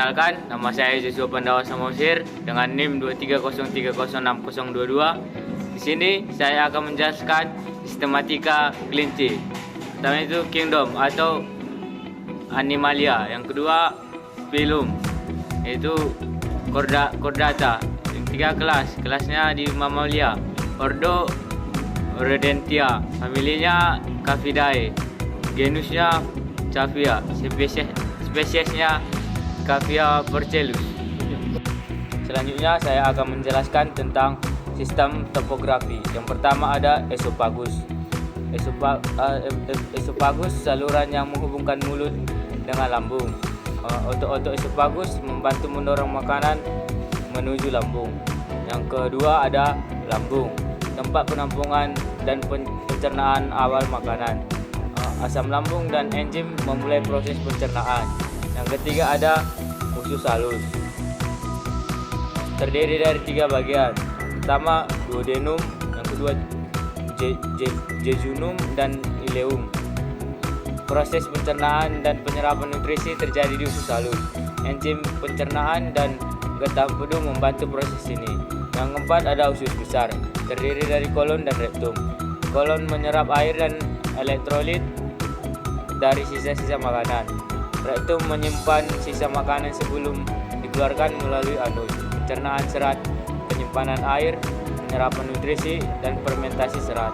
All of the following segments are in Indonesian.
Perkenalkan, nama saya Joshua Pandawa Samosir dengan NIM 230306022. Di sini saya akan menjelaskan sistematika kelinci. Pertama itu kingdom atau animalia. Yang kedua phylum, yaitu chordata. Yang ketiga kelasnya di Mammalia. Ordo Rodentia, familinya Cavidae, genusnya Cavia, spesiesnya Cavia porcellus. Selanjutnya saya akan menjelaskan tentang sistem topografi. Yang pertama ada esophagus. Esophagus saluran yang menghubungkan mulut dengan lambung. Otot esophagus membantu mendorong makanan menuju lambung. Yang kedua ada lambung, tempat penampungan dan pencernaan awal makanan. Asam lambung dan enzim memulai proses pencernaan. Yang ketiga ada usus halus, terdiri dari 3 bagian. Pertama duodenum, yang kedua jejunum dan ileum. Proses pencernaan dan penyerapan nutrisi terjadi di usus halus. Enzim pencernaan dan getah empedu membantu proses ini. Yang keempat ada usus besar, terdiri dari kolon dan rektum. Kolon menyerap air dan elektrolit dari sisa-sisa makanan. Rektum menyimpan sisa makanan sebelum dikeluarkan melalui anus. Pencernaan serat, penyimpanan air, penyerapan nutrisi, dan fermentasi serat.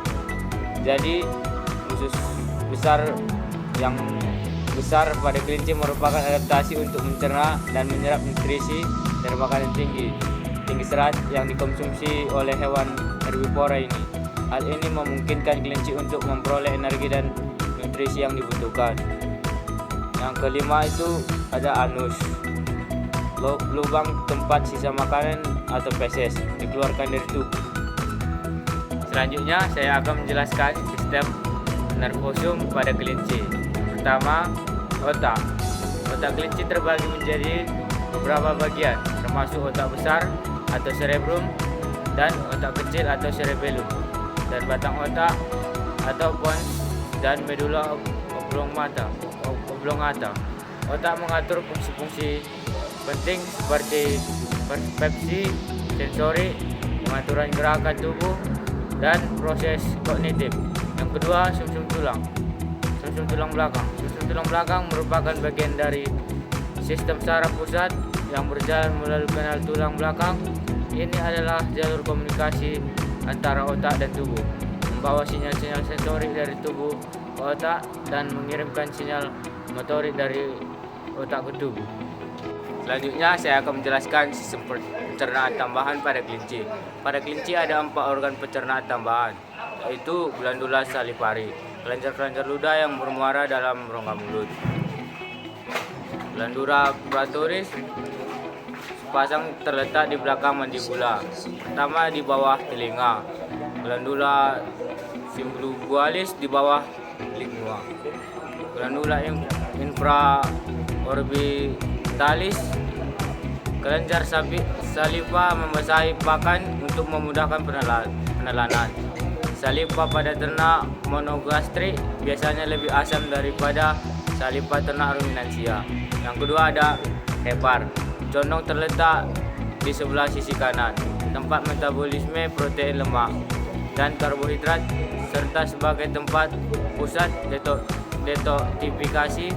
Jadi usus besar yang besar pada kelinci merupakan adaptasi untuk mencerna dan menyerap nutrisi dari makanan tinggi serat yang dikonsumsi oleh hewan herbivora ini. Hal ini memungkinkan kelinci untuk memperoleh energi dan nutrisi yang dibutuhkan. Yang kelima itu ada anus, lubang tempat sisa makanan atau feses dikeluarkan dari tubuh. Selanjutnya saya akan menjelaskan sistem nervosum pada kelinci. Pertama, otak. Otak kelinci terbagi menjadi beberapa bagian, termasuk otak besar atau cerebrum dan otak kecil atau cerebellum, dan batang otak atau pons dan medula oblongata. Otak mengatur fungsi-fungsi penting seperti persepsi, sensori, pengaturan gerakan tubuh, dan proses kognitif. Yang kedua, sumsum tulang belakang. Sumsum tulang belakang merupakan bagian dari sistem saraf pusat yang berjalan melalui kanal tulang belakang. Ini adalah jalur komunikasi antara otak dan tubuh, membawa sinyal-sinyal sensori dari tubuh ke otak dan mengirimkan sinyal motorik dari otak ke tubuh. Selanjutnya saya akan menjelaskan sistem pencernaan tambahan pada kelinci. Pada kelinci ada 4 organ pencernaan tambahan, yaitu glandula salivari, kelenjar-kelenjar ludah yang bermuara dalam rongga mulut. Glandula puratoris sepasang terletak di belakang mandibula, pertama di bawah telinga. Glandula sublingualis di bawah lingua. Glandula infraorbitalis, kelenjar saliva membasahi pakan untuk memudahkan penelanan. Saliva pada ternak monogastrik biasanya lebih asam daripada saliva ternak ruminansia. Yang kedua ada hepar, condong terletak di sebelah sisi kanan, tempat metabolisme protein lemak dan karbohidrat, serta sebagai tempat pusat detoksifikasi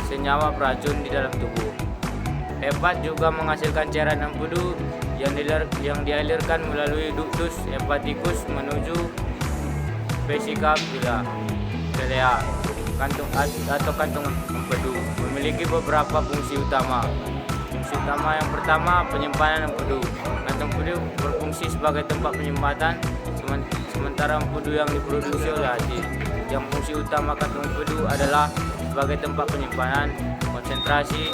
senyawa beracun di dalam tubuh. Hepat juga menghasilkan cairan empedu yang dialirkan melalui ductus hepaticus menuju vesika vilea, kantung atau kantung empedu. Memiliki beberapa fungsi utama. Fungsi utama yang pertama, penyimpanan empedu. Kantung empedu berfungsi sebagai tempat penyimpanan sementara empedu yang diproduksi oleh hati. Yang fungsi utama kantung empedu adalah sebagai tempat penyimpanan, konsentrasi,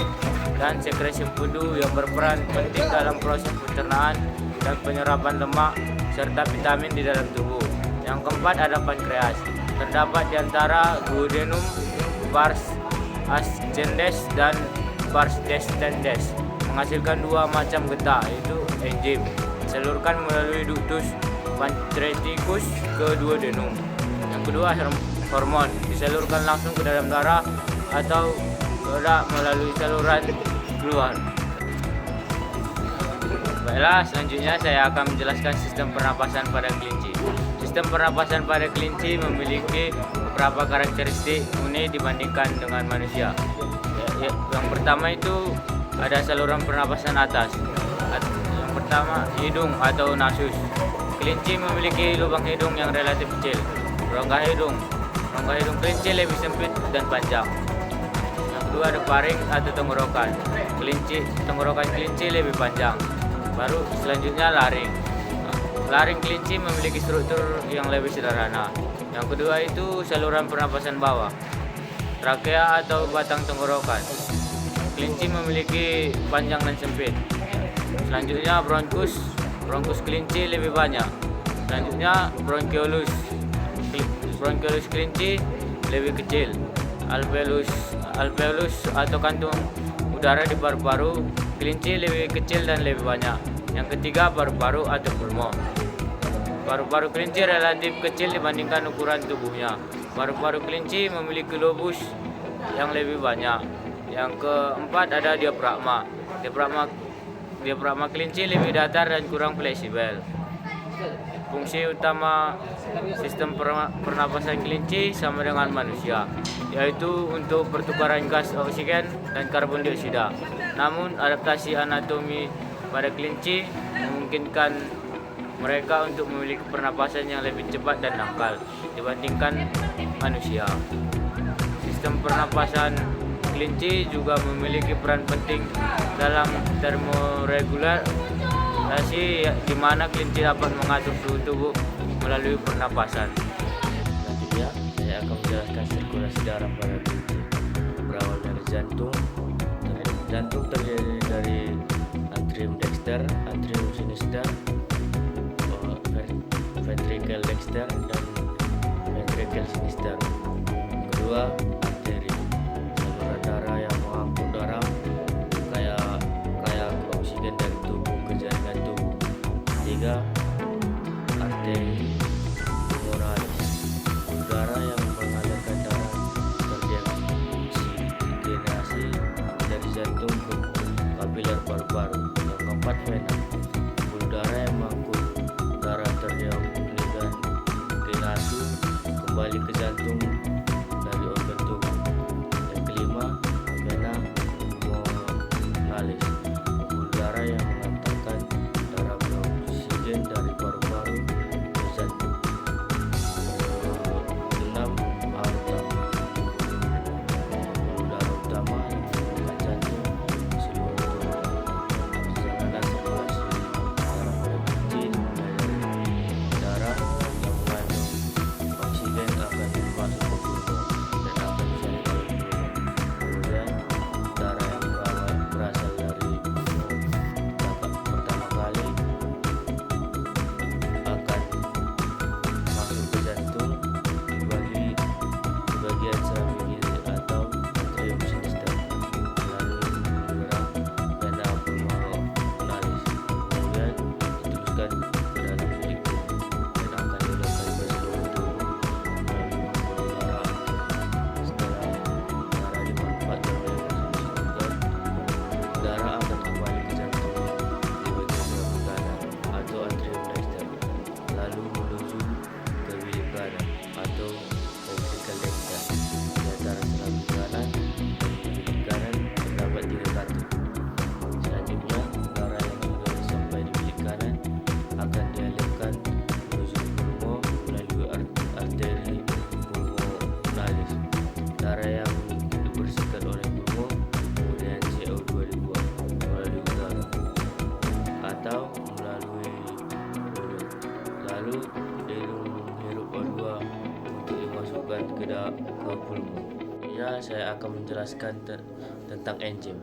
dan sekresi empedu yang berperan penting dalam proses pencernaan dan penyerapan lemak serta vitamin di dalam tubuh. Yang keempat ada pankreas, terdapat di antara duodenum, pars ascendens dan pars descendens, menghasilkan 2 macam getah, yaitu enzim disalurkan melalui ductus pancreaticus ke duodenum. Yang kedua hormon disalurkan langsung ke dalam darah atau melalui saluran keluar. Baiklah, selanjutnya saya akan menjelaskan sistem pernapasan pada kelinci. Sistem pernapasan pada kelinci memiliki beberapa karakteristik unik dibandingkan dengan manusia. Yang pertama itu ada saluran pernapasan atas. Yang pertama, hidung atau nasus. Kelinci memiliki lubang hidung yang relatif kecil. Rongga hidung kelinci lebih sempit dan panjang. Yang kedua ada paring atau tenggorokan. Tenggorokan kelinci lebih panjang. Baru selanjutnya laring. Laring kelinci memiliki struktur yang lebih sederhana. Yang kedua itu saluran pernapasan bawah. Trakea atau batang tenggorokan. Kelinci memiliki panjang dan sempit. Selanjutnya bronkus. Bronkus kelinci lebih banyak. Selanjutnya bronkiolus. Bronkiolus kelinci lebih kecil. Alveolus atau kantung udara di paru-paru kelinci lebih kecil dan lebih banyak. Yang ketiga paru-paru atau pulmo. Paru-paru kelinci relatif kecil dibandingkan ukuran tubuhnya. Paru-paru kelinci memiliki lobus yang lebih banyak. Yang keempat ada diafragma. Diafragma kelinci lebih datar dan kurang fleksibel. Fungsi utama sistem pernapasan kelinci sama dengan manusia, yaitu untuk pertukaran gas oksigen dan karbon dioksida. Namun adaptasi anatomi pada kelinci memungkinkan mereka untuk memiliki pernapasan yang lebih cepat dan dangkal dibandingkan manusia. Sistem pernapasan kelinci juga memiliki peran penting dalam termoregulasi, di mana kelinci dapat mengatur suhu tubuh melalui pernapasan. Selanjutnya, saya akan menjelaskan sirkulasi darah pada kelinci. Berawal dari jantung. Jantung terdiri dari atrium dexter, atrium sinister, ventricle dexter, dan ventricle sinister. Kedua, arteri. Saluran darah yang mengangkut darah kaya oksigen dari tubuh ke jaringan tubuh. Tiga, arteri pulmonalis. Udara yang mengalirkan darah terdeoksigenasi dari jantung ke kapiler paru-paru. Yang keempat, vena. Udara yang mengangkut darah terdeoksigenasi kembali ke jantung dari organ tubuh. Yang kelima, vena pulmonalis. Udara yang mengantarkan darah beroksigen dari paru-paru ke jantung. Enam, aorta. Udara utama yang menghubungkan jantung ke seluruh tubuh. Saluran sirkulasi darah pada kelinci dari darah yang mengandung oksigen akan masuk ke pulmo dan akan disalurkan oleh pulmo. Kemudian darah yang berasal dari pulmo pertama kali akan masuk ke jantung di bagian samping kiri atau atrium sinister melalui gerak vena pulmonalis. Kemudian diteruskan ke dalam bilik tubuh dan akan dialirkan ke seluruh tubuh melalui pembuluh darah arteri. Setelah darah dimanfaatkan oleh fungsi organ, darah akan kembali ke jantung di bagian sebelah kanan atau atrium dexter, lalu menuju ke bilik kanan atau ventricle dexter. Di antara selang kanan dan bilik kanan terdapat 3 katup. Selanjutnya, darah yang sudah sampai di bilik kanan akan dialirkan menuju pulmo melalui arteri pulmonalis. Darah yang dibersihkan oleh pulmo, kemudian CO2 dibuang melalui udara atau melalui mulut. Lalu hidung menghirup O2 untuk dimasukkan ke pulmo. Ya, saya akan menjelaskan tentang enzim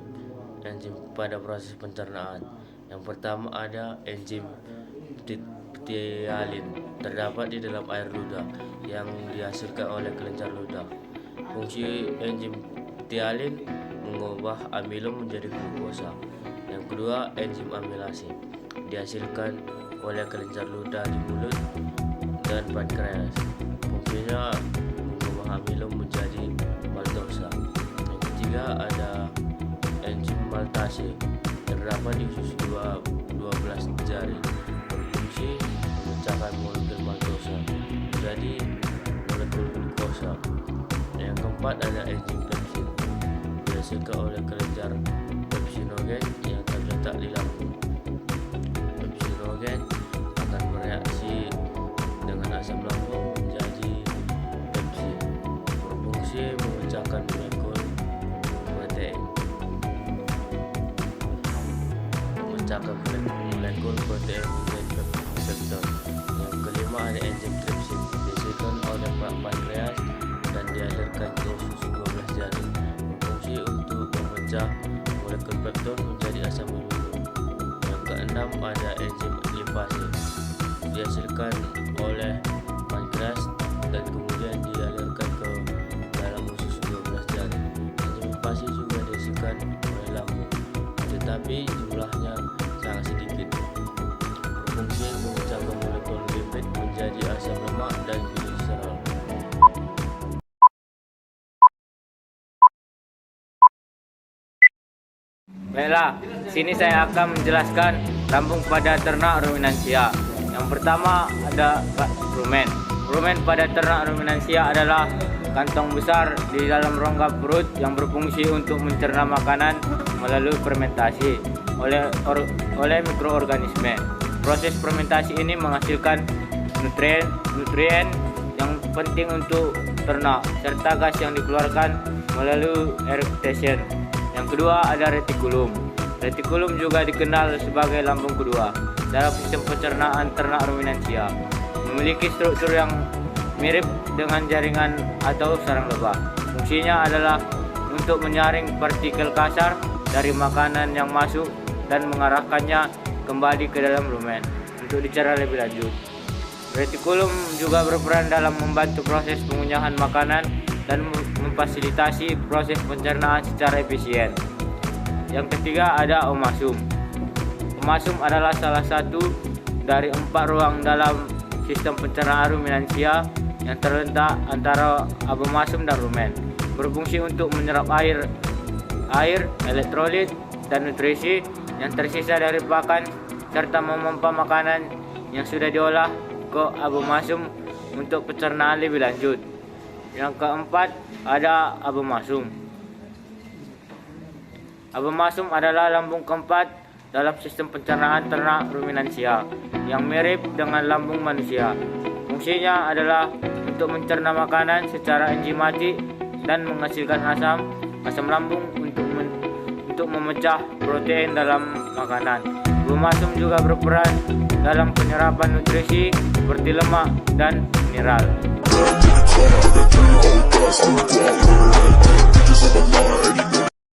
pada proses pencernaan. Yang pertama ada enzim ptyalin, terdapat di dalam air ludah yang dihasilkan oleh kelenjar ludah. Fungsi enzim ptyalin mengubah amilum menjadi glukosa. Yang kedua, enzim amilase dihasilkan oleh kelenjar ludah di mulut dan pankreas. Fungsinya mengubah amilum menjadi maltosa. Yang ketiga ada enzim fermentasi. Terdapat di usus 12 jari, berfungsi memecahkan molekul maltosa menjadi molekul glukosa. Yang keempat ada enzim pepsin, dihasilkan oleh kelenjar pepsinogen yang terletak di lambung. Pepsinogen akan bereaksi dengan asam lambung menjadi pepsin, berfungsi memecahkan molekul protein. Molekul protein menjadi peptid. Yang kelima ada enzim tripsin, dihasilkan oleh pankreas dan dialirkan ke usus 12 jari, berfungsi untuk memecah molekul peptid menjadi asam amino. Yang keenam ada enzim lipase, dihasilkan oleh pankreas dan kemudian dialirkan ke dalam usus 12 jari. Enzim lipase juga dihasilkan oleh lambung, tetapi jumlahnya sangat sedikit, berfungsi memecahkan molekul lipid menjadi asam lemak dan gliserol. Baiklah, sini saya akan menjelaskan lambung pada ternak ruminansia. Yang pertama ada rumen. Rumen pada ternak ruminansia adalah kantong besar di dalam rongga perut yang berfungsi untuk mencerna makanan melalui fermentasi oleh mikroorganisme. Proses fermentasi ini menghasilkan nutrien yang penting untuk ternak serta gas yang dikeluarkan melalui eruption. Yang kedua ada retikulum. Retikulum juga dikenal sebagai lambung kedua dalam sistem pencernaan ternak ruminansia. Memiliki struktur yang mirip dengan jaringan atau sarang lebah. Fungsinya adalah untuk menyaring partikel kasar dari makanan yang masuk dan mengarahkannya kembali ke dalam rumen untuk dicerna lebih lanjut. Retikulum juga berperan dalam membantu proses pengunyahan makanan dan memfasilitasi proses pencernaan secara efisien. Yang ketiga ada omasum. Omasum adalah salah satu dari 4 ruang dalam sistem pencernaan ruminansia yang terletak antara abomasum dan rumen. Berfungsi untuk menyerap air, elektrolit, dan nutrisi yang tersisa dari pakan serta memompa makanan yang sudah diolah ke abomasum untuk pencernaan lebih lanjut. Yang keempat ada abomasum. Abomasum adalah lambung keempat dalam sistem pencernaan ternak ruminansia yang mirip dengan lambung manusia. Fungsinya adalah untuk mencerna makanan secara enzimatik dan menghasilkan asam lambung untuk memecah protein dalam makanan. Abomasum juga berperan dalam penyerapan nutrisi seperti lemak dan mineral.